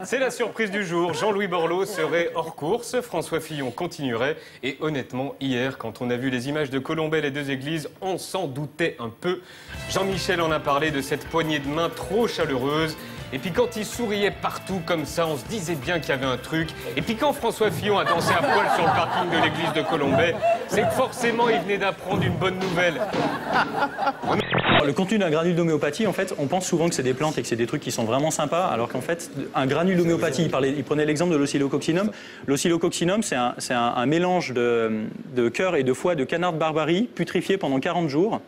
C'est la surprise du jour. Jean-Louis Borloo serait hors course, François Fillon continuerait. Et honnêtement, hier, quand on a vu les images de Colombey, les deux églises, on s'en doutait un peu. Jean-Michel en a parlé de cette poignée de main trop chaleureuse. Et puis quand il souriait partout comme ça, on se disait bien qu'il y avait un truc. Et puis quand François Fillon a dansé à poil sur le parking de l'église de Colombey, c'est que forcément il venait d'apprendre une bonne nouvelle. Le contenu d'un granule d'homéopathie, en fait, on pense souvent que c'est des plantes et que c'est des trucs qui sont vraiment sympas, alors qu'en fait, un granule d'homéopathie, il prenait l'exemple de l'oscillococcinum. L'oscillococcinum, c'est un mélange de cœur et de foie de canard de Barbarie, putrifié pendant 40 jours.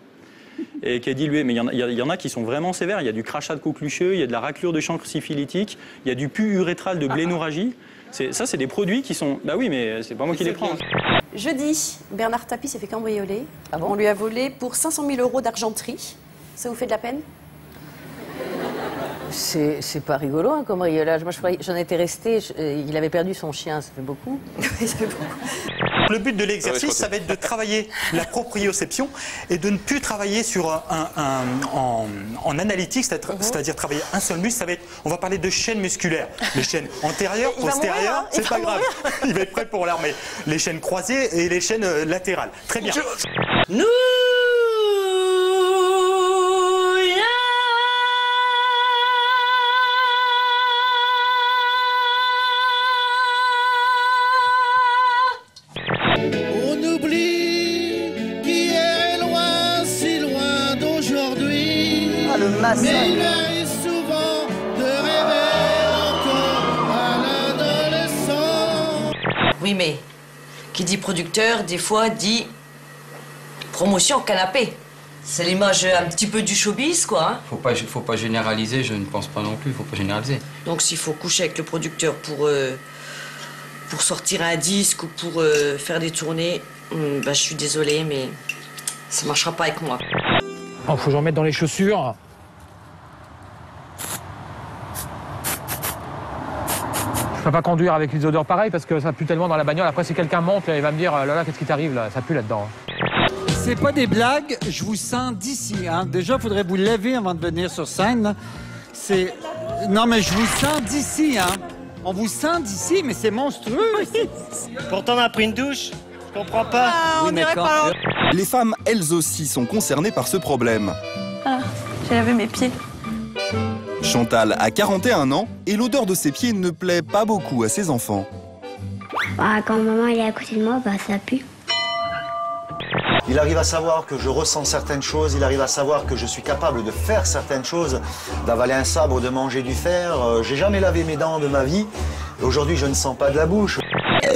Et qui est dilué. Mais il y en a qui sont vraiment sévères. Il y a du crachat de coquelucheux, il y a de la raclure de chancre syphilitique, il y a du pus urétral de blénorragie. Ça, c'est des produits qui sont... Bah oui, mais c'est pas moi qui les prends. Jeudi, Bernard Tapie s'est fait cambrioler. Ah bon ? On lui a volé pour 500 000 € d'argenterie. Ça vous fait de la peine? C'est pas rigolo, hein, comme cambriolage. Moi, j'en étais restée. Il avait perdu son chien, ça fait beaucoup. Oui, ça fait beaucoup. Le but de l'exercice, ça va être de travailler la proprioception et de ne plus travailler sur en analytique, c'est-à-dire travailler un seul muscle. Ça va être, on va parler de chaînes musculaires. Les chaînes antérieures, postérieures, c'est pas grave. Il va être prêt pour l'armée. Les chaînes croisées et les chaînes latérales. Très bien. Nous Mais il arrive souvent de rêver encore à l'adolescent. Oui, mais qui dit producteur, des fois dit promotion canapé. C'est l'image un petit peu du showbiz, quoi. Hein. Faut pas généraliser, je ne pense pas non plus, faut pas généraliser. Donc s'il faut coucher avec le producteur pour sortir un disque ou pour faire des tournées, bah, je suis désolée, mais ça marchera pas avec moi. Oh, faut que je remette dans les chaussures. Je peux pas conduire avec des odeurs pareilles parce que ça pue tellement dans la bagnole. Après, si quelqu'un monte, il va me dire, là là, qu'est-ce qui t'arrive là? Ça pue là-dedans. C'est pas des blagues, je vous sens d'ici. Hein. Déjà, il faudrait vous lever avant de venir sur scène. Non, mais je vous sens d'ici. Hein. On vous sent d'ici, mais c'est monstrueux. Pourtant, on a pris une douche. Je comprends pas. Oui, mais quand... Les femmes, elles aussi, sont concernées par ce problème. Ah, j'ai lavé mes pieds. Chantal a 41 ans et l'odeur de ses pieds ne plaît pas beaucoup à ses enfants. Bah, quand maman elle est à côté de moi, bah, ça pue. Il arrive à savoir que je ressens certaines choses, il arrive à savoir que je suis capable de faire certaines choses, d'avaler un sabre, de manger du fer. J'ai jamais lavé mes dents de ma vie. Aujourd'hui, je ne sens pas de la bouche. J'ai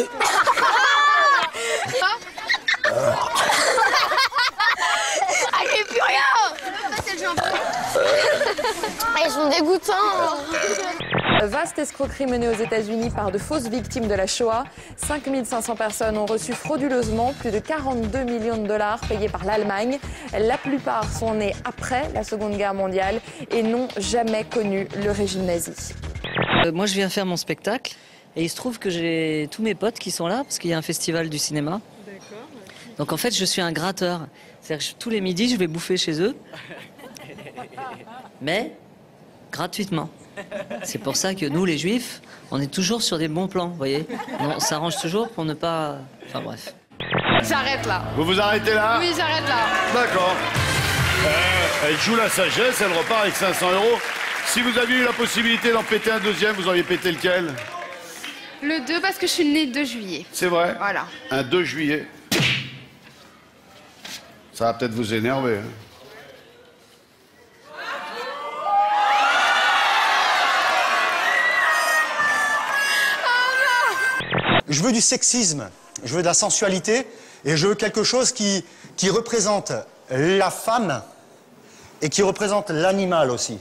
plus rien. Ils sont dégoûtants. Vaste escroquerie menée aux États-Unis par de fausses victimes de la Shoah. 5500 personnes ont reçu frauduleusement plus de 42 millions de dollars payés par l'Allemagne. La plupart sont nés après la Seconde Guerre mondiale et n'ont jamais connu le régime nazi. Moi, je viens faire mon spectacle et il se trouve que j'ai tous mes potes qui sont là parce qu'il y a un festival du cinéma. Donc en fait, je suis un gratteur. C'est-à-dire que tous les midis, je vais bouffer chez eux, mais gratuitement. C'est pour ça que nous, les Juifs, on est toujours sur des bons plans, vous voyez. On s'arrange toujours pour ne pas... Enfin bref. J'arrête là. Vous vous arrêtez là? Oui, j'arrête là. D'accord. Elle joue la sagesse, elle repart avec 500 €. Si vous aviez eu la possibilité d'en péter un deuxième, vous auriez pété lequel? Le 2 parce que je suis née le 2 juillet. C'est vrai? Voilà. Un 2 juillet. Ça va peut-être vous énerver. Hein. Je veux du sexisme, je veux de la sensualité et je veux quelque chose qui représente la femme et qui représente l'animal aussi.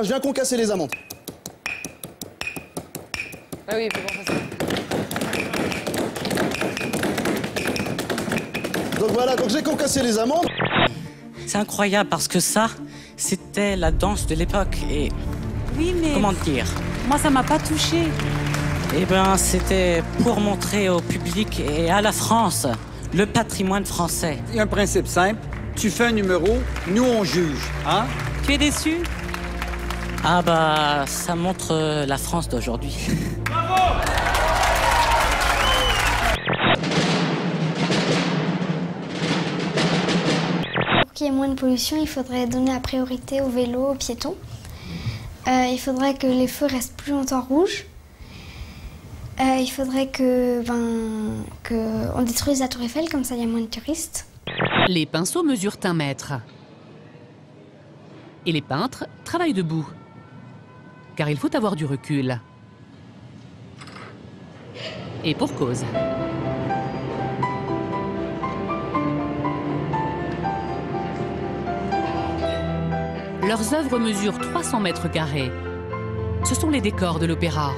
Je viens concasser les amandes. Ah oui, il faut qu'on fasse ça. Donc voilà, donc j'ai concassé les amandes. C'est incroyable parce que ça, c'était la danse de l'époque et... Oui, mais... Comment dire? Moi, ça m'a pas touchée. Eh bien, c'était pour montrer au public et à la France le patrimoine français. Il y a un principe simple. Tu fais un numéro, nous on juge. Hein? Tu es déçu? Ah bah, ça montre la France d'aujourd'hui. Pour qu'il y ait moins de pollution, il faudrait donner la priorité aux vélos, aux piétons. Il faudrait que les feux restent plus longtemps rouges. Il faudrait que on détruise la Tour Eiffel, comme ça il y a moins de touristes. Les pinceaux mesurent 1 mètre. Et les peintres travaillent debout. Car il faut avoir du recul. Et pour cause. Leurs œuvres mesurent 300 mètres carrés. Ce sont les décors de l'opéra.